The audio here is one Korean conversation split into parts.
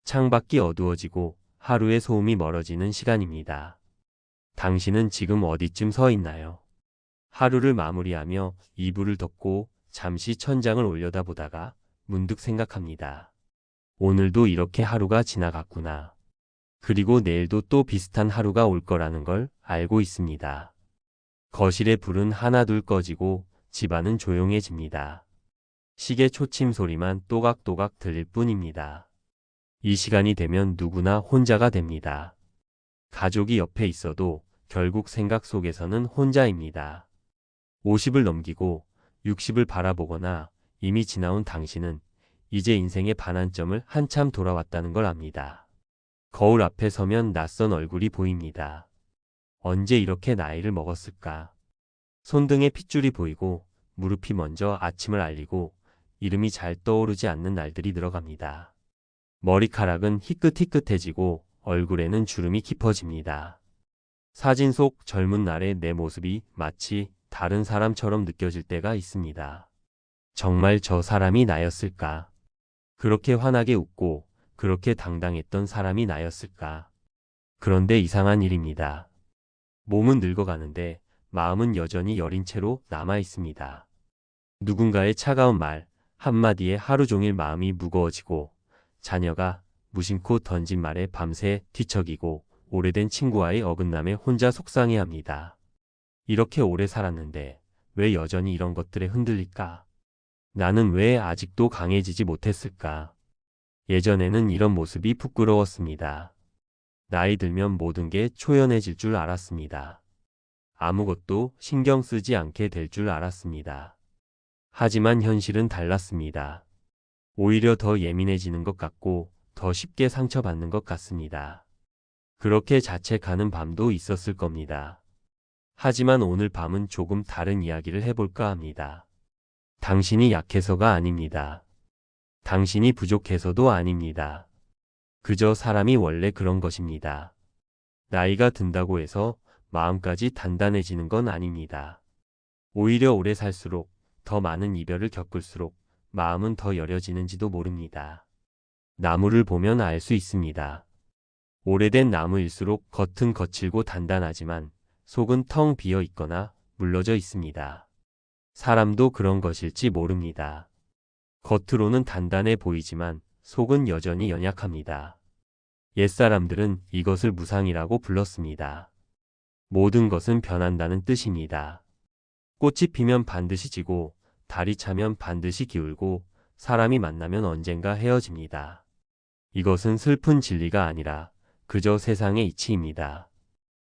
창밖이 어두워지고 하루의 소음이 멀어지는 시간입니다. 당신은 지금 어디쯤 서 있나요? 하루를 마무리하며 이불을 덮고 잠시 천장을 올려다보다가 문득 생각합니다. 오늘도 이렇게 하루가 지나갔구나. 그리고 내일도 또 비슷한 하루가 올 거라는 걸 알고 있습니다. 거실의 불은 하나둘 꺼지고 집안은 조용해집니다. 시계 초침 소리만 또각또각 들릴 뿐입니다. 이 시간이 되면 누구나 혼자가 됩니다. 가족이 옆에 있어도 결국 생각 속에서는 혼자입니다. 50을 넘기고 60을 바라보거나 이미 지나온 당신은 이제 인생의 반환점을 한참 돌아왔다는 걸 압니다. 거울 앞에 서면 낯선 얼굴이 보입니다. 언제 이렇게 나이를 먹었을까? 손등에 핏줄이 보이고 무릎이 먼저 아침을 알리고 이름이 잘 떠오르지 않는 날들이 늘어갑니다. 머리카락은 희끗희끗해지고 얼굴에는 주름이 깊어집니다. 사진 속 젊은 날의 내 모습이 마치 다른 사람처럼 느껴질 때가 있습니다. 정말 저 사람이 나였을까? 그렇게 환하게 웃고 그렇게 당당했던 사람이 나였을까? 그런데 이상한 일입니다. 몸은 늙어가는데 마음은 여전히 여린 채로 남아 있습니다. 누군가의 차가운 말 한마디에 하루 종일 마음이 무거워지고 자녀가 무심코 던진 말에 밤새 뒤척이고 오래된 친구와의 어긋남에 혼자 속상해합니다. 이렇게 오래 살았는데 왜 여전히 이런 것들에 흔들릴까? 나는 왜 아직도 강해지지 못했을까? 예전에는 이런 모습이 부끄러웠습니다. 나이 들면 모든 게 초연해질 줄 알았습니다. 아무것도 신경 쓰지 않게 될 줄 알았습니다. 하지만 현실은 달랐습니다. 오히려 더 예민해지는 것 같고 더 쉽게 상처받는 것 같습니다. 그렇게 자책하는 밤도 있었을 겁니다. 하지만 오늘 밤은 조금 다른 이야기를 해볼까 합니다. 당신이 약해서가 아닙니다. 당신이 부족해서도 아닙니다. 그저 사람이 원래 그런 것입니다. 나이가 든다고 해서 마음까지 단단해지는 건 아닙니다. 오히려 오래 살수록 더 많은 이별을 겪을수록 마음은 더 여려지는지도 모릅니다. 나무를 보면 알 수 있습니다. 오래된 나무일수록 겉은 거칠고 단단하지만 속은 텅 비어 있거나 물러져 있습니다. 사람도 그런 것일지 모릅니다. 겉으로는 단단해 보이지만 속은 여전히 연약합니다. 옛사람들은 이것을 무상이라고 불렀습니다. 모든 것은 변한다는 뜻입니다. 꽃이 피면 반드시 지고 달이 차면 반드시 기울고 사람이 만나면 언젠가 헤어집니다. 이것은 슬픈 진리가 아니라 그저 세상의 이치입니다.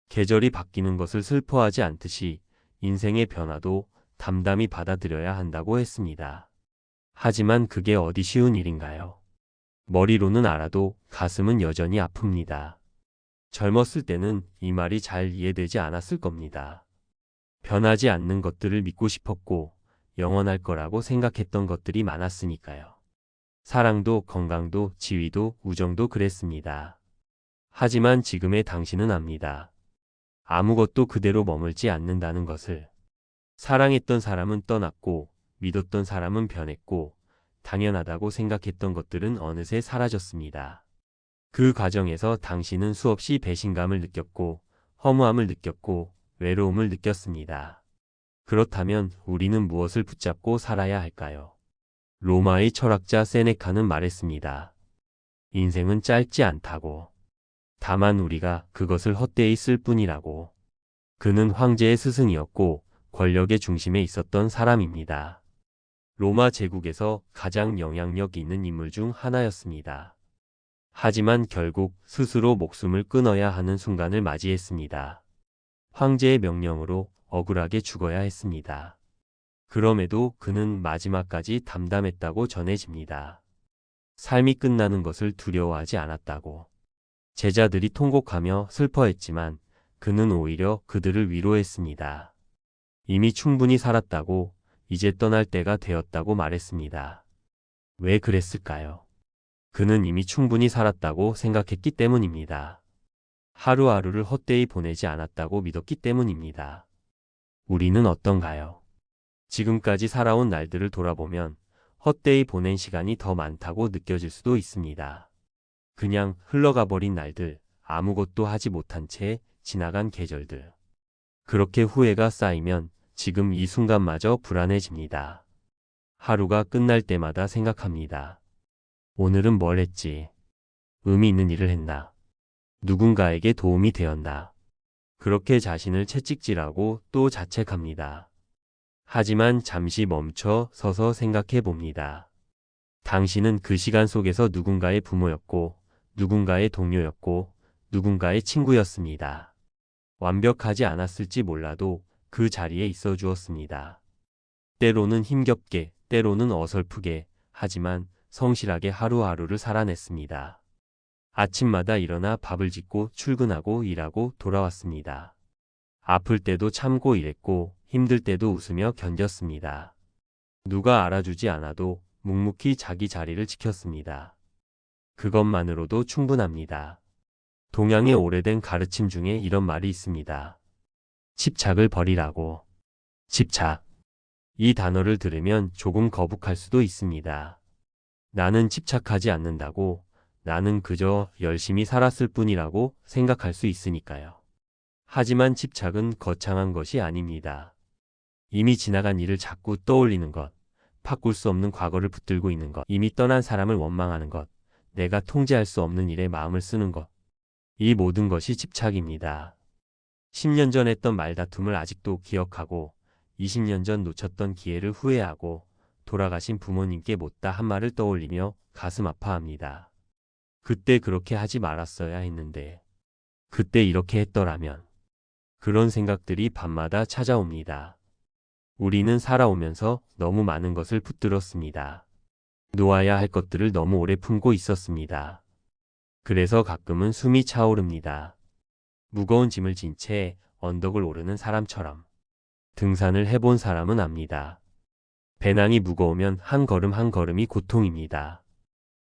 계절이 바뀌는 것을 슬퍼하지 않듯이 인생의 변화도 담담히 받아들여야 한다고 했습니다. 하지만 그게 어디 쉬운 일인가요? 머리로는 알아도 가슴은 여전히 아픕니다. 젊었을 때는 이 말이 잘 이해되지 않았을 겁니다. 변하지 않는 것들을 믿고 싶었고 영원할 거라고 생각했던 것들이 많았으니까요. 사랑도 건강도 지위도 우정도 그랬습니다. 하지만 지금의 당신은 압니다. 아무것도 그대로 머물지 않는다는 것을. 사랑했던 사람은 떠났고 믿었던 사람은 변했고 당연하다고 생각했던 것들은 어느새 사라졌습니다. 그 과정에서 당신은 수없이 배신감을 느꼈고 허무함을 느꼈고 외로움을 느꼈습니다. 그렇다면 우리는 무엇을 붙잡고 살아야 할까요? 로마의 철학자 세네카는 말했습니다. 인생은 짧지 않다고. 다만 우리가 그것을 헛되이 쓸 뿐이라고. 그는 황제의 스승이었고 권력의 중심에 있었던 사람입니다. 로마 제국에서 가장 영향력 있는 인물 중 하나였습니다. 하지만 결국 스스로 목숨을 끊어야 하는 순간을 맞이했습니다. 황제의 명령으로 억울하게 죽어야 했습니다. 그럼에도 그는 마지막까지 담담했다고 전해집니다. 삶이 끝나는 것을 두려워하지 않았다고. 제자들이 통곡하며 슬퍼했지만 그는 오히려 그들을 위로했습니다. 이미 충분히 살았다고, 이제 떠날 때가 되었다고 말했습니다. 왜 그랬을까요? 그는 이미 충분히 살았다고 생각했기 때문입니다. 하루하루를 헛되이 보내지 않았다고 믿었기 때문입니다. 우리는 어떤가요? 지금까지 살아온 날들을 돌아보면 헛되이 보낸 시간이 더 많다고 느껴질 수도 있습니다. 그냥 흘러가 버린 날들, 아무것도 하지 못한 채 지나간 계절들. 그렇게 후회가 쌓이면 지금 이 순간마저 불안해집니다. 하루가 끝날 때마다 생각합니다. 오늘은 뭘 했지? 의미 있는 일을 했나? 누군가에게 도움이 되었나? 그렇게 자신을 채찍질하고 또 자책합니다. 하지만 잠시 멈춰 서서 생각해 봅니다. 당신은 그 시간 속에서 누군가의 부모였고, 누군가의 동료였고, 누군가의 친구였습니다. 완벽하지 않았을지 몰라도 그 자리에 있어 주었습니다. 때로는 힘겹게, 때로는 어설프게, 하지만 성실하게 하루하루를 살아냈습니다. 아침마다 일어나 밥을 짓고 출근하고 일하고 돌아왔습니다. 아플 때도 참고 일했고 힘들 때도 웃으며 견뎠습니다. 누가 알아주지 않아도 묵묵히 자기 자리를 지켰습니다. 그것만으로도 충분합니다. 동양의 오래된 가르침 중에 이런 말이 있습니다. 집착을 버리라고. 집착. 이 단어를 들으면 조금 거북할 수도 있습니다. 나는 집착하지 않는다고, 나는 그저 열심히 살았을 뿐이라고 생각할 수 있으니까요. 하지만 집착은 거창한 것이 아닙니다. 이미 지나간 일을 자꾸 떠올리는 것, 바꿀 수 없는 과거를 붙들고 있는 것, 이미 떠난 사람을 원망하는 것, 내가 통제할 수 없는 일에 마음을 쓰는 것. 이 모든 것이 집착입니다. 10년 전 했던 말다툼을 아직도 기억하고 20년 전 놓쳤던 기회를 후회하고 돌아가신 부모님께 못다 한 말을 떠올리며 가슴 아파합니다. 그때 그렇게 하지 말았어야 했는데, 그때 이렇게 했더라면. 그런 생각들이 밤마다 찾아옵니다. 우리는 살아오면서 너무 많은 것을 붙들었습니다. 놓아야 할 것들을 너무 오래 품고 있었습니다. 그래서 가끔은 숨이 차오릅니다. 무거운 짐을 진 채 언덕을 오르는 사람처럼. 등산을 해본 사람은 압니다. 배낭이 무거우면 한 걸음 한 걸음이 고통입니다.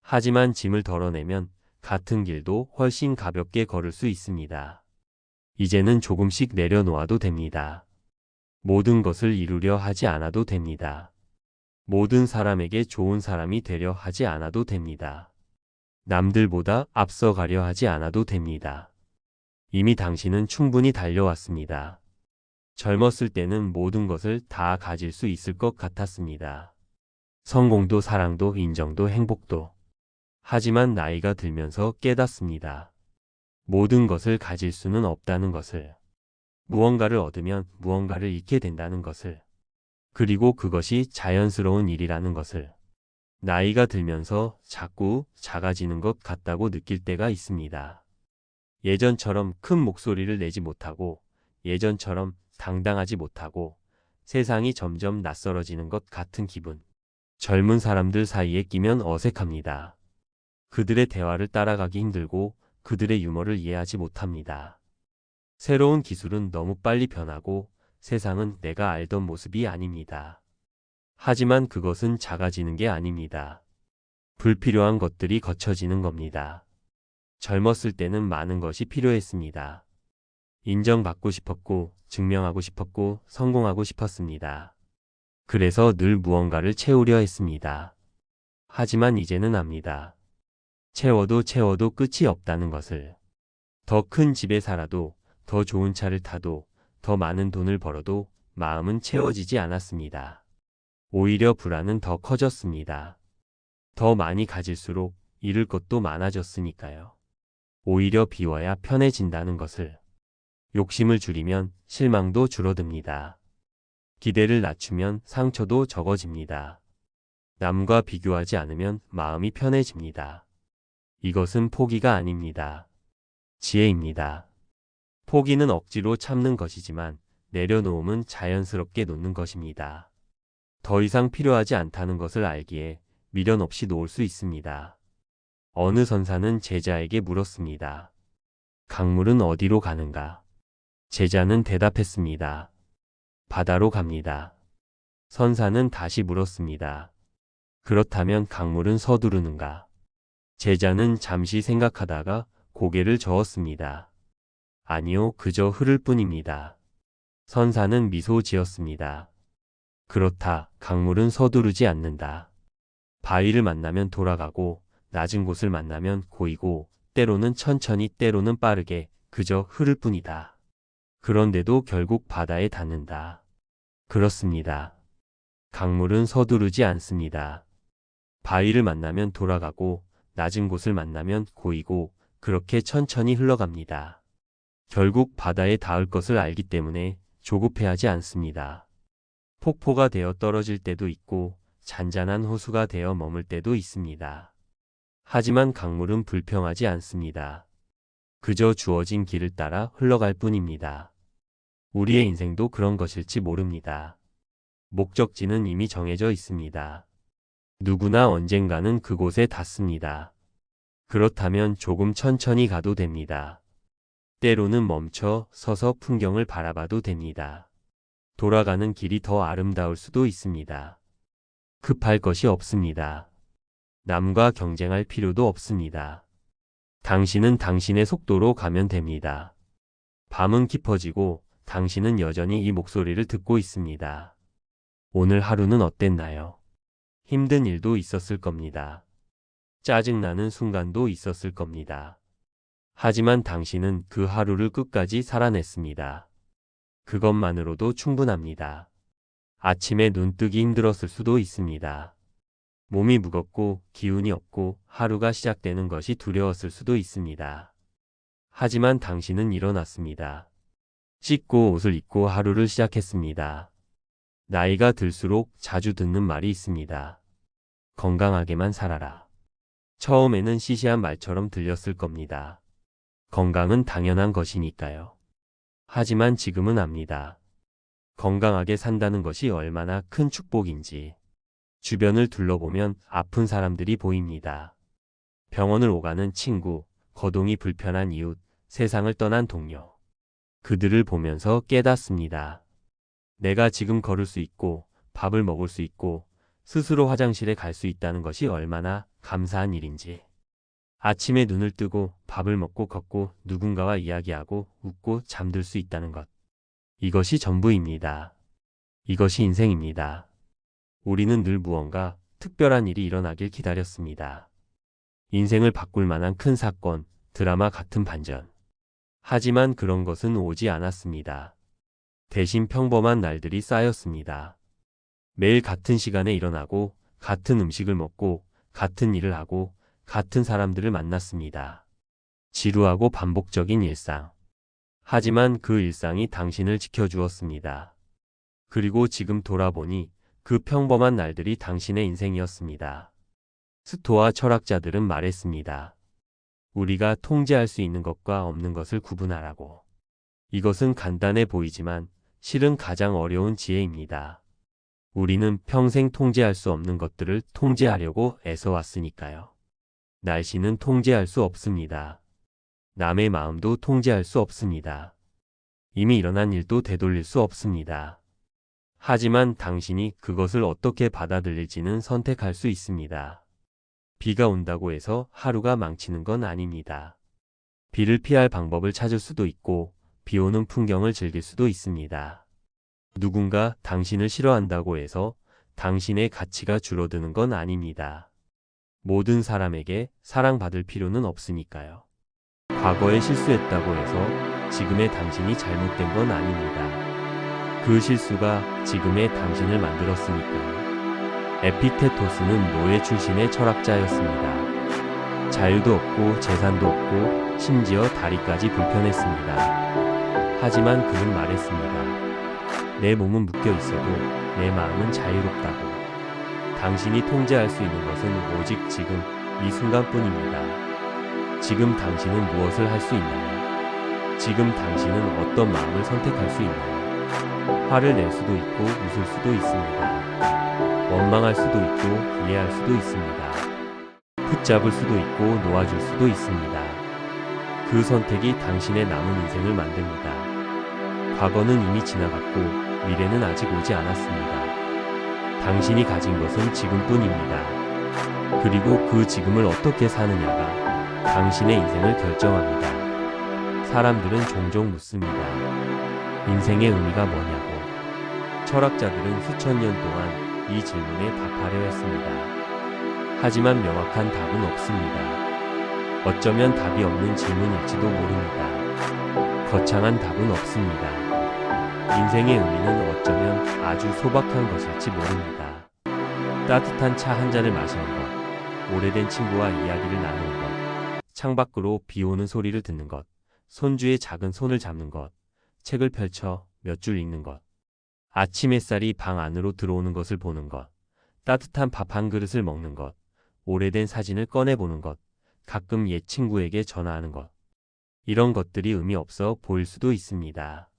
하지만 짐을 덜어내면 같은 길도 훨씬 가볍게 걸을 수 있습니다. 이제는 조금씩 내려놓아도 됩니다. 모든 것을 이루려 하지 않아도 됩니다. 모든 사람에게 좋은 사람이 되려 하지 않아도 됩니다. 남들보다 앞서가려 하지 않아도 됩니다. 이미 당신은 충분히 달려왔습니다. 젊었을 때는 모든 것을 다 가질 수 있을 것 같았습니다. 성공도 사랑도 인정도 행복도. 하지만 나이가 들면서 깨닫습니다. 모든 것을 가질 수는 없다는 것을. 무언가를 얻으면 무언가를 잃게 된다는 것을. 그리고 그것이 자연스러운 일이라는 것을. 나이가 들면서 자꾸 작아지는 것 같다고 느낄 때가 있습니다. 예전처럼 큰 목소리를 내지 못하고, 예전처럼 당당하지 못하고, 세상이 점점 낯설어지는 것 같은 기분. 젊은 사람들 사이에 끼면 어색합니다. 그들의 대화를 따라가기 힘들고 그들의 유머를 이해하지 못합니다. 새로운 기술은 너무 빨리 변하고 세상은 내가 알던 모습이 아닙니다. 하지만 그것은 작아지는 게 아닙니다. 불필요한 것들이 거쳐지는 겁니다. 젊었을 때는 많은 것이 필요했습니다. 인정받고 싶었고, 증명하고 싶었고, 성공하고 싶었습니다. 그래서 늘 무언가를 채우려 했습니다. 하지만 이제는 압니다. 채워도 채워도 끝이 없다는 것을. 더 큰 집에 살아도, 더 좋은 차를 타도, 더 많은 돈을 벌어도 마음은 채워지지 않았습니다. 오히려 불안은 더 커졌습니다. 더 많이 가질수록 잃을 것도 많아졌으니까요. 오히려 비워야 편해진다는 것을. 욕심을 줄이면 실망도 줄어듭니다. 기대를 낮추면 상처도 적어집니다. 남과 비교하지 않으면 마음이 편해집니다. 이것은 포기가 아닙니다. 지혜입니다. 포기는 억지로 참는 것이지만 내려놓음은 자연스럽게 놓는 것입니다. 더 이상 필요하지 않다는 것을 알기에 미련 없이 놓을 수 있습니다. 어느 선사는 제자에게 물었습니다. 강물은 어디로 가는가? 제자는 대답했습니다. 바다로 갑니다. 선사는 다시 물었습니다. 그렇다면 강물은 서두르는가? 제자는 잠시 생각하다가 고개를 저었습니다. 아니요, 그저 흐를 뿐입니다. 선사는 미소 지었습니다. 그렇다, 강물은 서두르지 않는다. 바위를 만나면 돌아가고 낮은 곳을 만나면 고이고 때로는 천천히 때로는 빠르게 그저 흐를 뿐이다. 그런데도 결국 바다에 닿는다. 그렇습니다. 강물은 서두르지 않습니다. 바위를 만나면 돌아가고 낮은 곳을 만나면 고이고 그렇게 천천히 흘러갑니다. 결국 바다에 닿을 것을 알기 때문에 조급해하지 않습니다. 폭포가 되어 떨어질 때도 있고 잔잔한 호수가 되어 머물 때도 있습니다. 하지만 강물은 불평하지 않습니다. 그저 주어진 길을 따라 흘러갈 뿐입니다. 우리의 인생도 그런 것일지 모릅니다. 목적지는 이미 정해져 있습니다. 누구나 언젠가는 그곳에 닿습니다. 그렇다면 조금 천천히 가도 됩니다. 때로는 멈춰 서서 풍경을 바라봐도 됩니다. 돌아가는 길이 더 아름다울 수도 있습니다. 급할 것이 없습니다. 남과 경쟁할 필요도 없습니다. 당신은 당신의 속도로 가면 됩니다. 밤은 깊어지고 당신은 여전히 이 목소리를 듣고 있습니다. 오늘 하루는 어땠나요? 힘든 일도 있었을 겁니다. 짜증나는 순간도 있었을 겁니다. 하지만 당신은 그 하루를 끝까지 살아냈습니다. 그것만으로도 충분합니다. 아침에 눈 뜨기 힘들었을 수도 있습니다. 몸이 무겁고 기운이 없고 하루가 시작되는 것이 두려웠을 수도 있습니다. 하지만 당신은 일어났습니다. 씻고 옷을 입고 하루를 시작했습니다. 나이가 들수록 자주 듣는 말이 있습니다. 건강하게만 살아라. 처음에는 시시한 말처럼 들렸을 겁니다. 건강은 당연한 것이니까요. 하지만 지금은 압니다. 건강하게 산다는 것이 얼마나 큰 축복인지. 주변을 둘러보면 아픈 사람들이 보입니다. 병원을 오가는 친구, 거동이 불편한 이웃, 세상을 떠난 동료. 그들을 보면서 깨닫습니다. 내가 지금 걸을 수 있고 밥을 먹을 수 있고 스스로 화장실에 갈 수 있다는 것이 얼마나 감사한 일인지. 아침에 눈을 뜨고 밥을 먹고 걷고 누군가와 이야기하고 웃고 잠들 수 있다는 것. 이것이 전부입니다. 이것이 인생입니다. 우리는 늘 무언가 특별한 일이 일어나길 기다렸습니다. 인생을 바꿀 만한 큰 사건, 드라마 같은 반전. 하지만 그런 것은 오지 않았습니다. 대신 평범한 날들이 쌓였습니다. 매일 같은 시간에 일어나고 같은 음식을 먹고 같은 일을 하고 같은 사람들을 만났습니다. 지루하고 반복적인 일상. 하지만 그 일상이 당신을 지켜주었습니다. 그리고 지금 돌아보니 그 평범한 날들이 당신의 인생이었습니다. 스토아 철학자들은 말했습니다. 우리가 통제할 수 있는 것과 없는 것을 구분하라고. 이것은 간단해 보이지만 실은 가장 어려운 지혜입니다. 우리는 평생 통제할 수 없는 것들을 통제하려고 애써왔으니까요. 날씨는 통제할 수 없습니다. 남의 마음도 통제할 수 없습니다. 이미 일어난 일도 되돌릴 수 없습니다. 하지만 당신이 그것을 어떻게 받아들일지는 선택할 수 있습니다. 비가 온다고 해서 하루가 망치는 건 아닙니다. 비를 피할 방법을 찾을 수도 있고 비 오는 풍경을 즐길 수도 있습니다. 누군가 당신을 싫어한다고 해서 당신의 가치가 줄어드는 건 아닙니다. 모든 사람에게 사랑받을 필요는 없으니까요. 과거에 실수했다고 해서 지금의 당신이 잘못된 건 아닙니다. 그 실수가 지금의 당신을 만들었으니까요. 에피테토스는 노예 출신의 철학자였습니다. 자유도 없고 재산도 없고 심지어 다리까지 불편했습니다. 하지만 그는 말했습니다. 내 몸은 묶여 있어도 내 마음은 자유롭다고. 당신이 통제할 수 있는 것은 오직 지금 이 순간뿐입니다. 지금 당신은 무엇을 할 수 있나요? 지금 당신은 어떤 마음을 선택할 수 있나요? 화를 낼 수도 있고 웃을 수도 있습니다. 원망할 수도 있고 이해할 수도 있습니다. 붙잡을 수도 있고 놓아줄 수도 있습니다. 그 선택이 당신의 남은 인생을 만듭니다. 과거는 이미 지나갔고 미래는 아직 오지 않았습니다. 당신이 가진 것은 지금뿐입니다. 그리고 그 지금을 어떻게 사느냐가 당신의 인생을 결정합니다. 사람들은 종종 묻습니다. 인생의 의미가 뭐냐고. 철학자들은 수천 년 동안 이 질문에 답하려 했습니다. 하지만 명확한 답은 없습니다. 어쩌면 답이 없는 질문일지도 모릅니다. 거창한 답은 없습니다. 인생의 의미는 어쩌면 아주 소박한 것일지 모릅니다. 따뜻한 차 한 잔을 마시는 것, 오래된 친구와 이야기를 나누는 것, 창밖으로 비 오는 소리를 듣는 것, 손주의 작은 손을 잡는 것, 책을 펼쳐 몇 줄 읽는 것, 아침 햇살이 방 안으로 들어오는 것을 보는 것, 따뜻한 밥 한 그릇을 먹는 것, 오래된 사진을 꺼내보는 것, 가끔 옛 친구에게 전화하는 것. 이런 것들이 의미 없어 보일 수도 있습니다.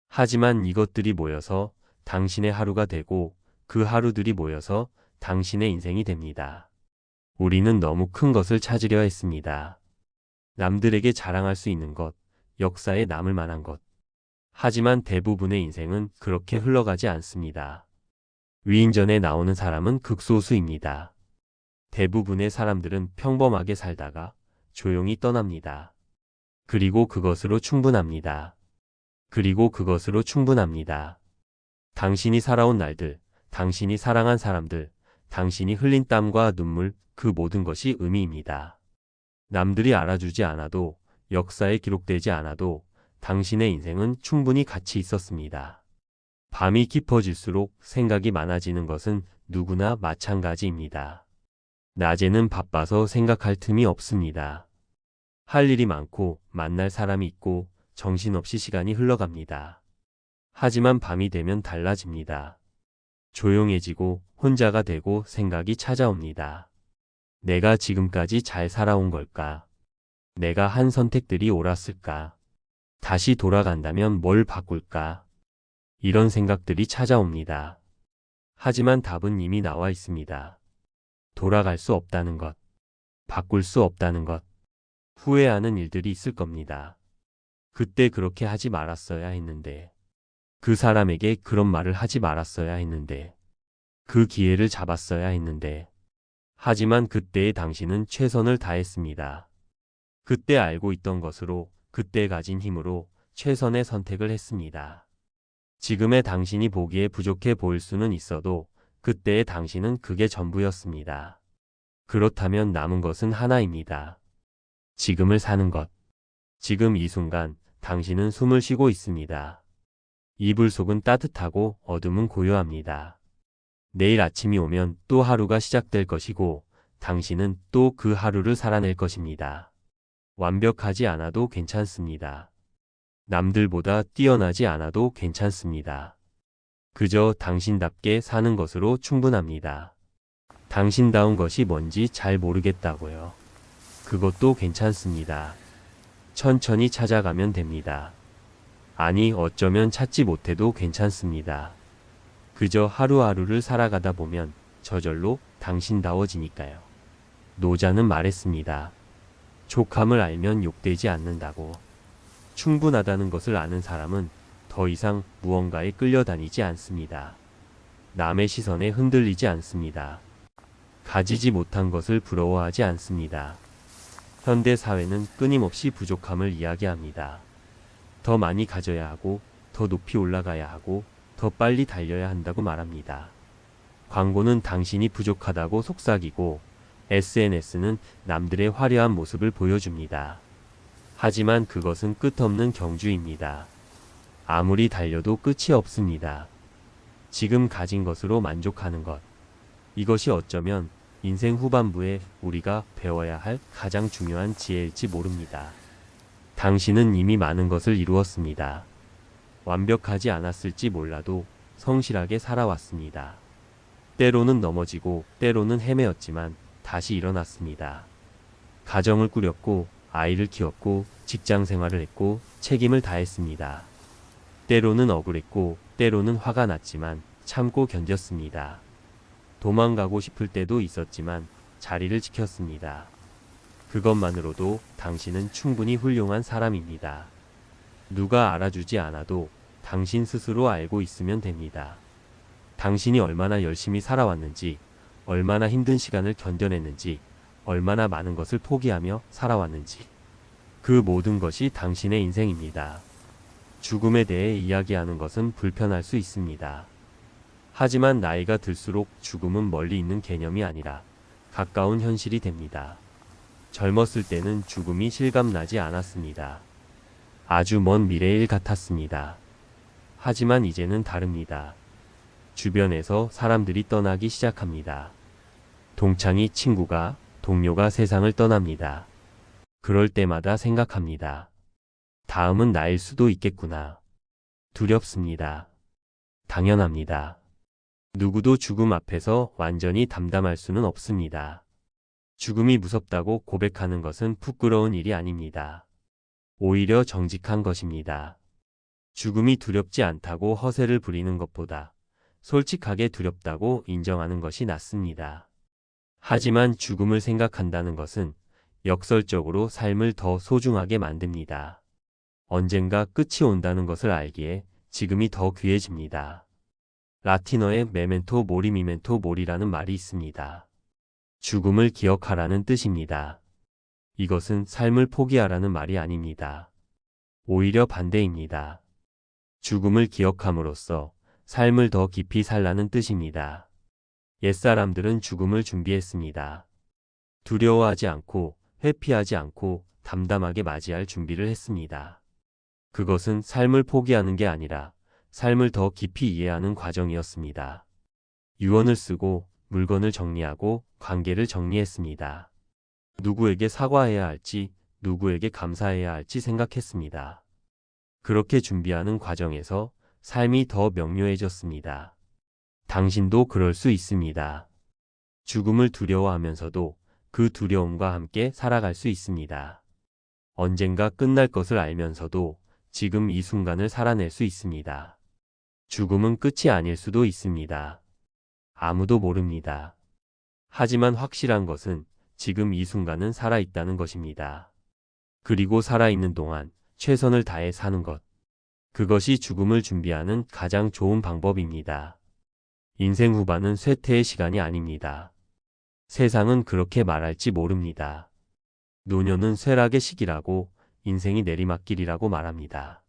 하지만 이것들이 모여서 당신의 하루가 되고 그 하루들이 모여서 당신의 인생이 됩니다. 우리는 너무 큰 것을 찾으려 했습니다. 남들에게 자랑할 수 있는 것, 역사에 남을 만한 것. 하지만 대부분의 인생은 그렇게 흘러가지 않습니다. 위인전에 나오는 사람은 극소수입니다. 대부분의 사람들은 평범하게 살다가 조용히 떠납니다. 그리고 그것으로 충분합니다. 그리고 그것으로 충분합니다. 당신이 살아온 날들, 당신이 사랑한 사람들, 당신이 흘린 땀과 눈물, 그 모든 것이 의미입니다. 남들이 알아주지 않아도, 역사에 기록되지 않아도 당신의 인생은 충분히 가치 있었습니다. 밤이 깊어질수록 생각이 많아지는 것은 누구나 마찬가지입니다. 낮에는 바빠서 생각할 틈이 없습니다. 할 일이 많고 만날 사람이 있고 정신없이 시간이 흘러갑니다. 하지만 밤이 되면 달라집니다. 조용해지고 혼자가 되고 생각이 찾아옵니다. 내가 지금까지 잘 살아온 걸까? 내가 한 선택들이 옳았을까? 다시 돌아간다면 뭘 바꿀까? 이런 생각들이 찾아옵니다. 하지만 답은 이미 나와 있습니다. 돌아갈 수 없다는 것, 바꿀 수 없다는 것, 후회하는 일들이 있을 겁니다. 그때 그렇게 하지 말았어야 했는데, 그 사람에게 그런 말을 하지 말았어야 했는데, 그 기회를 잡았어야 했는데, 하지만 그때의 당신은 최선을 다했습니다. 그때 알고 있던 것으로, 그때 가진 힘으로 최선의 선택을 했습니다. 지금의 당신이 보기에 부족해 보일 수는 있어도 그때의 당신은 그게 전부였습니다. 그렇다면 남은 것은 하나입니다. 지금을 사는 것. 지금 이 순간 당신은 숨을 쉬고 있습니다. 이불 속은 따뜻하고 어둠은 고요합니다. 내일 아침이 오면 또 하루가 시작될 것이고 당신은 또 그 하루를 살아낼 것입니다. 완벽하지 않아도 괜찮습니다. 남들보다 뛰어나지 않아도 괜찮습니다. 그저 당신답게 사는 것으로 충분합니다. 당신다운 것이 뭔지 잘 모르겠다고요. 그것도 괜찮습니다. 천천히 찾아가면 됩니다. 아니, 어쩌면 찾지 못해도 괜찮습니다. 그저 하루하루를 살아가다 보면 저절로 당신다워지니까요. 노자는 말했습니다. 족함을 알면 욕되지 않는다고. 충분하다는 것을 아는 사람은 더 이상 무언가에 끌려다니지 않습니다. 남의 시선에 흔들리지 않습니다. 가지지 못한 것을 부러워하지 않습니다. 현대 사회는 끊임없이 부족함을 이야기합니다. 더 많이 가져야 하고, 더 높이 올라가야 하고, 더 빨리 달려야 한다고 말합니다. 광고는 당신이 부족하다고 속삭이고, SNS는 남들의 화려한 모습을 보여줍니다. 하지만 그것은 끝없는 경주입니다. 아무리 달려도 끝이 없습니다. 지금 가진 것으로 만족하는 것. 이것이 어쩌면 인생 후반부에 우리가 배워야 할 가장 중요한 지혜일지 모릅니다. 당신은 이미 많은 것을 이루었습니다. 완벽하지 않았을지 몰라도 성실하게 살아왔습니다. 때로는 넘어지고 때로는 헤매었지만 다시 일어났습니다. 가정을 꾸렸고 아이를 키웠고 직장 생활을 했고 책임을 다했습니다. 때로는 억울했고 때로는 화가 났지만 참고 견뎠습니다. 도망가고 싶을 때도 있었지만 자리를 지켰습니다. 그것만으로도 당신은 충분히 훌륭한 사람입니다. 누가 알아주지 않아도 당신 스스로 알고 있으면 됩니다. 당신이 얼마나 열심히 살아왔는지, 얼마나 힘든 시간을 견뎌냈는지, 얼마나 많은 것을 포기하며 살아왔는지. 그 모든 것이 당신의 인생입니다. 죽음에 대해 이야기하는 것은 불편할 수 있습니다. 하지만 나이가 들수록 죽음은 멀리 있는 개념이 아니라 가까운 현실이 됩니다. 젊었을 때는 죽음이 실감나지 않았습니다. 아주 먼 미래일 같았습니다. 하지만 이제는 다릅니다. 주변에서 사람들이 떠나기 시작합니다. 동창이, 친구가, 동료가 세상을 떠납니다. 그럴 때마다 생각합니다. 다음은 나일 수도 있겠구나. 두렵습니다. 당연합니다. 누구도 죽음 앞에서 완전히 담담할 수는 없습니다. 죽음이 무섭다고 고백하는 것은 부끄러운 일이 아닙니다. 오히려 정직한 것입니다. 죽음이 두렵지 않다고 허세를 부리는 것보다 솔직하게 두렵다고 인정하는 것이 낫습니다. 하지만 죽음을 생각한다는 것은 역설적으로 삶을 더 소중하게 만듭니다. 언젠가 끝이 온다는 것을 알기에 지금이 더 귀해집니다. 라틴어에 메멘토 모리 미멘토 모리라는 말이 있습니다. 죽음을 기억하라는 뜻입니다. 이것은 삶을 포기하라는 말이 아닙니다. 오히려 반대입니다. 죽음을 기억함으로써 삶을 더 깊이 살라는 뜻입니다. 옛사람들은 죽음을 준비했습니다. 두려워하지 않고 회피하지 않고 담담하게 맞이할 준비를 했습니다. 그것은 삶을 포기하는 게 아니라 삶을 더 깊이 이해하는 과정이었습니다. 유언을 쓰고 물건을 정리하고 관계를 정리했습니다. 누구에게 사과해야 할지, 누구에게 감사해야 할지 생각했습니다. 그렇게 준비하는 과정에서 삶이 더 명료해졌습니다. 당신도 그럴 수 있습니다. 죽음을 두려워하면서도 그 두려움과 함께 살아갈 수 있습니다. 언젠가 끝날 것을 알면서도 지금 이 순간을 살아낼 수 있습니다. 죽음은 끝이 아닐 수도 있습니다. 아무도 모릅니다. 하지만 확실한 것은 지금 이 순간은 살아있다는 것입니다. 그리고 살아있는 동안 최선을 다해 사는 것. 그것이 죽음을 준비하는 가장 좋은 방법입니다. 인생 후반은 쇠퇴의 시간이 아닙니다. 세상은 그렇게 말할지 모릅니다. 노년은 쇠락의 시기라고, 인생이 내리막길이라고 말합니다.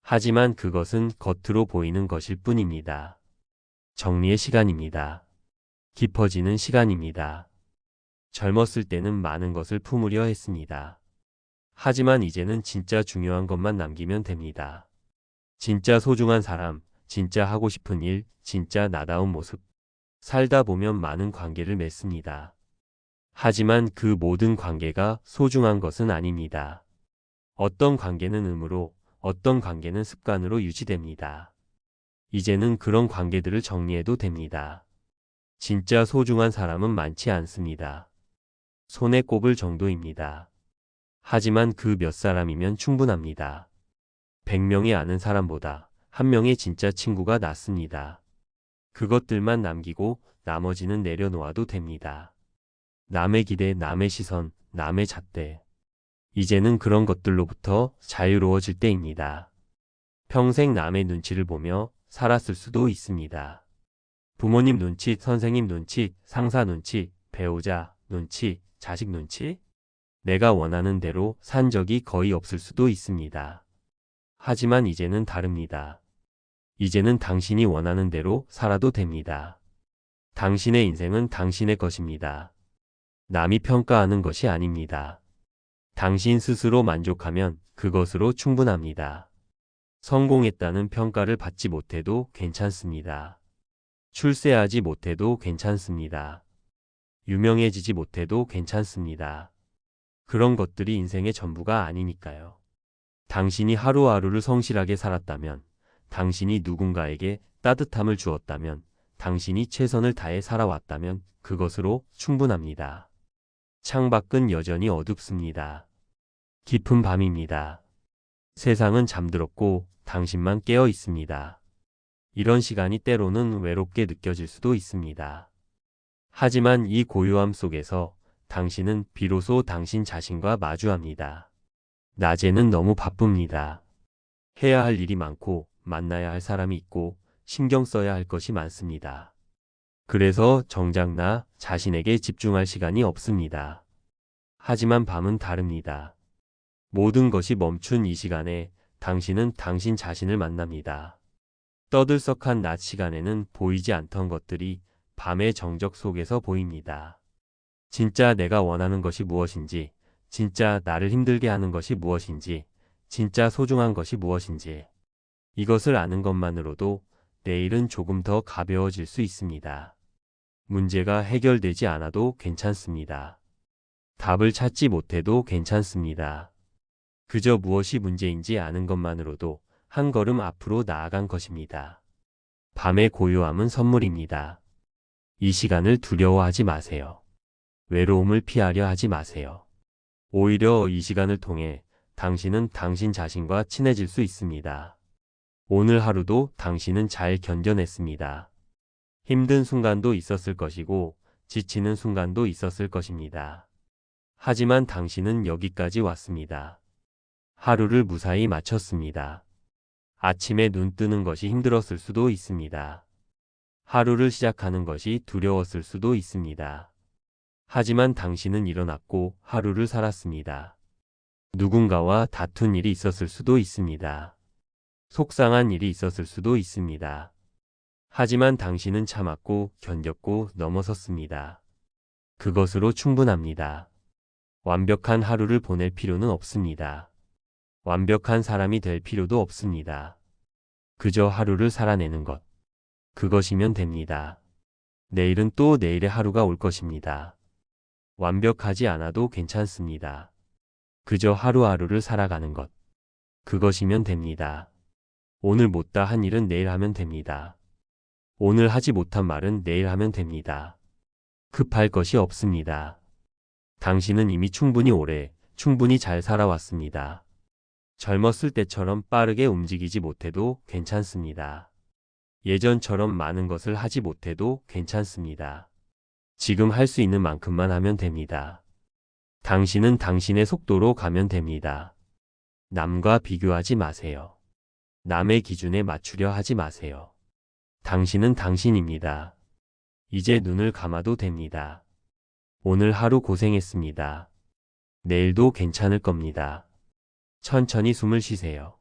하지만 그것은 겉으로 보이는 것일 뿐입니다. 정리의 시간입니다. 깊어지는 시간입니다. 젊었을 때는 많은 것을 품으려 했습니다. 하지만 이제는 진짜 중요한 것만 남기면 됩니다. 진짜 소중한 사람, 진짜 하고 싶은 일, 진짜 나다운 모습. 살다 보면 많은 관계를 맺습니다. 하지만 그 모든 관계가 소중한 것은 아닙니다. 어떤 관계는 의무로, 어떤 관계는 습관으로 유지됩니다. 이제는 그런 관계들을 정리해도 됩니다. 진짜 소중한 사람은 많지 않습니다. 손에 꼽을 정도입니다. 하지만 그 몇 사람이면 충분합니다. 100명이 아는 사람보다 1명의 진짜 친구가 낫습니다. 그것들만 남기고 나머지는 내려놓아도 됩니다. 남의 기대, 남의 시선, 남의 잣대. 이제는 그런 것들로부터 자유로워질 때입니다. 평생 남의 눈치를 보며 살았을 수도 있습니다. 부모님 눈치, 선생님 눈치, 상사 눈치, 배우자 눈치, 자식 눈치? 내가 원하는 대로 산 적이 거의 없을 수도 있습니다. 하지만 이제는 다릅니다. 이제는 당신이 원하는 대로 살아도 됩니다. 당신의 인생은 당신의 것입니다. 남이 평가하는 것이 아닙니다. 당신 스스로 만족하면 그것으로 충분합니다. 성공했다는 평가를 받지 못해도 괜찮습니다. 출세하지 못해도 괜찮습니다. 유명해지지 못해도 괜찮습니다. 그런 것들이 인생의 전부가 아니니까요. 당신이 하루하루를 성실하게 살았다면, 당신이 누군가에게 따뜻함을 주었다면, 당신이 최선을 다해 살아왔다면 그것으로 충분합니다. 창밖은 여전히 어둡습니다. 깊은 밤입니다. 세상은 잠들었고 당신만 깨어 있습니다. 이런 시간이 때로는 외롭게 느껴질 수도 있습니다. 하지만 이 고요함 속에서 당신은 비로소 당신 자신과 마주합니다. 낮에는 너무 바쁩니다. 해야 할 일이 많고 만나야 할 사람이 있고 신경 써야 할 것이 많습니다. 그래서 정작 나 자신에게 집중할 시간이 없습니다. 하지만 밤은 다릅니다. 모든 것이 멈춘 이 시간에 당신은 당신 자신을 만납니다. 떠들썩한 낮 시간에는 보이지 않던 것들이 밤의 정적 속에서 보입니다. 진짜 내가 원하는 것이 무엇인지, 진짜 나를 힘들게 하는 것이 무엇인지, 진짜 소중한 것이 무엇인지. 이것을 아는 것만으로도 내일은 조금 더 가벼워질 수 있습니다. 문제가 해결되지 않아도 괜찮습니다. 답을 찾지 못해도 괜찮습니다. 그저 무엇이 문제인지 아는 것만으로도 한 걸음 앞으로 나아간 것입니다. 밤의 고요함은 선물입니다. 이 시간을 두려워하지 마세요. 외로움을 피하려 하지 마세요. 오히려 이 시간을 통해 당신은 당신 자신과 친해질 수 있습니다. 오늘 하루도 당신은 잘 견뎌냈습니다. 힘든 순간도 있었을 것이고 지치는 순간도 있었을 것입니다. 하지만 당신은 여기까지 왔습니다. 하루를 무사히 마쳤습니다. 아침에 눈 뜨는 것이 힘들었을 수도 있습니다. 하루를 시작하는 것이 두려웠을 수도 있습니다. 하지만 당신은 일어났고 하루를 살았습니다. 누군가와 다툰 일이 있었을 수도 있습니다. 속상한 일이 있었을 수도 있습니다. 하지만 당신은 참았고 견뎠고 넘어섰습니다. 그것으로 충분합니다. 완벽한 하루를 보낼 필요는 없습니다. 완벽한 사람이 될 필요도 없습니다. 그저 하루를 살아내는 것. 그것이면 됩니다. 내일은 또 내일의 하루가 올 것입니다. 완벽하지 않아도 괜찮습니다. 그저 하루하루를 살아가는 것. 그것이면 됩니다. 오늘 못다 한 일은 내일 하면 됩니다. 오늘 하지 못한 말은 내일 하면 됩니다. 급할 것이 없습니다. 당신은 이미 충분히 오래, 충분히 잘 살아왔습니다. 젊었을 때처럼 빠르게 움직이지 못해도 괜찮습니다. 예전처럼 많은 것을 하지 못해도 괜찮습니다. 지금 할 수 있는 만큼만 하면 됩니다. 당신은 당신의 속도로 가면 됩니다. 남과 비교하지 마세요. 남의 기준에 맞추려 하지 마세요. 당신은 당신입니다. 이제 눈을 감아도 됩니다. 오늘 하루 고생했습니다. 내일도 괜찮을 겁니다. 천천히 숨을 쉬세요.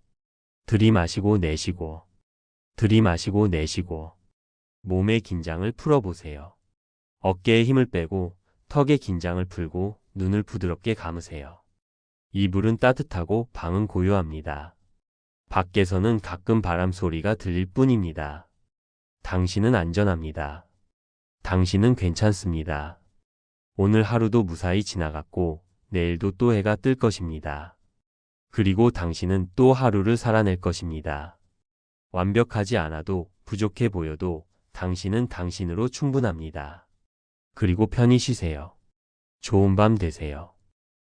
들이마시고 내쉬고, 들이마시고 내쉬고, 몸의 긴장을 풀어보세요. 어깨에 힘을 빼고, 턱의 긴장을 풀고, 눈을 부드럽게 감으세요. 이불은 따뜻하고 방은 고요합니다. 밖에서는 가끔 바람 소리가 들릴 뿐입니다. 당신은 안전합니다. 당신은 괜찮습니다. 오늘 하루도 무사히 지나갔고, 내일도 또 해가 뜰 것입니다. 그리고 당신은 또 하루를 살아낼 것입니다. 완벽하지 않아도, 부족해 보여도 당신은 당신으로 충분합니다. 그리고 편히 쉬세요. 좋은 밤 되세요.